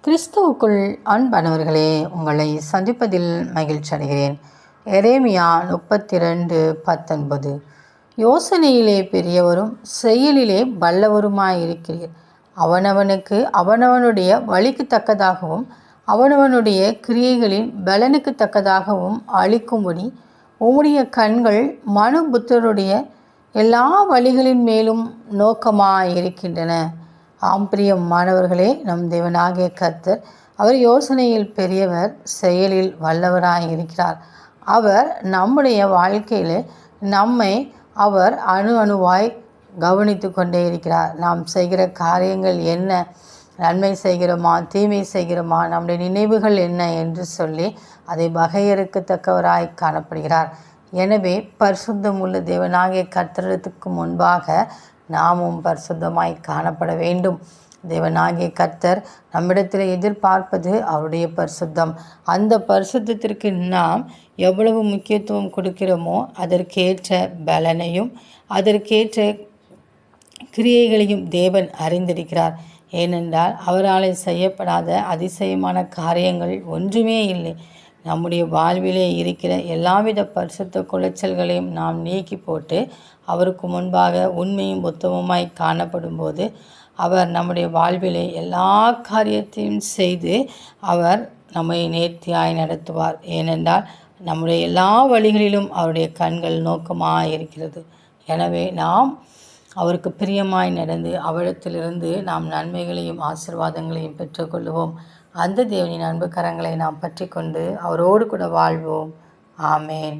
கிறிஸ்துவுக்குள் அன்பானவர்களே, உங்களை சந்திப்பதில் மகிழ்ச்சி அடைகிறேன். எரேமியா 32:19. யோசனையிலே பெரியவரும் செயலிலே வல்லவருமாயிருக்கிறீர். அவனவனுக்கு அவனவனுடைய வழிக்கு தக்கதாகவும் அவனவனுடைய கிரியைகளின் பலனுக்கு தக்கதாகவும் அளிக்கும்படி உம்முடைய கண்கள் மனுபுத்திரருடைய எல்லா வழிகளின் மேலும் நோக்கமாயிருக்கின்றன. மாணவர்களே, நம் தேவனாகிய கர்த்தர் அவர் யோசனையில் பெரியவர், செயலில் வல்லவராயிருக்கிறார். அவர் நம்முடைய வாழ்க்கையில் நம்மை அவர் அணுவாய் கவனித்து கொண்டே இருக்கிறார். நாம் செய்கிற காரியங்கள் என்ன, நன்மை செய்கிறோமா தீமை செய்கிறோமா, நம்முடைய நினைவுகள் என்ன என்று சொல்லி அதை வகையறுக்கத்தக்கவராய் காணப்படுகிறார். எனவே பரிசுத்தம் உள்ள தேவனாகிய கர்த்தருக்கு முன்பாக நாமும் பரிசுத்தமாய் காணப்பட வேண்டும். தேவனாகிய கர்த்தர் நம்மிடத்தில் எதிர்பார்ப்பது அவருடைய பரிசுத்தம். அந்த பரிசுத்தத்திற்கு நாம் எவ்வளவு முக்கியத்துவம் கொடுக்கிறோமோ அதற்கேற்ற பலனையும் அதற்கேற்ற கிரியைகளையும் தேவன் அறிந்திருக்கிறார். ஏனென்றால் அவரால் செய்யப்படாத அதிசயமான காரியங்கள் ஒன்றுமே இல்லை. நம்முடைய வாழ்விலே இருக்கிற எல்லாவித பரிசுத்த குலைச்சல்களையும் நாம் நீக்கி போட்டு அவருக்கு முன்பாக உண்மையும் உத்தமமாய் காணப்படும் போது அவர் நம்முடைய வாழ்விலே எல்லா காரியத்தையும் செய்து அவர் நம்மை நேர்த்தியாய் நடத்துவார். ஏனென்றால் நம்முடைய எல்லா வழிகளிலும் அவருடைய கண்கள் நோக்கமாக இருக்கிறது. எனவே நாம் அவருக்கு பிரியமாய் நடந்து அவரிடத்திலிருந்து நாம் நன்மைகளையும் ஆசீர்வாதங்களையும் பெற்றுக்கொள்வோம். அந்த தேவனின் அன்பு கரங்களை நாம் பற்றி கொண்டு அவரோடு கூட வாழ்வோம். ஆமேன்.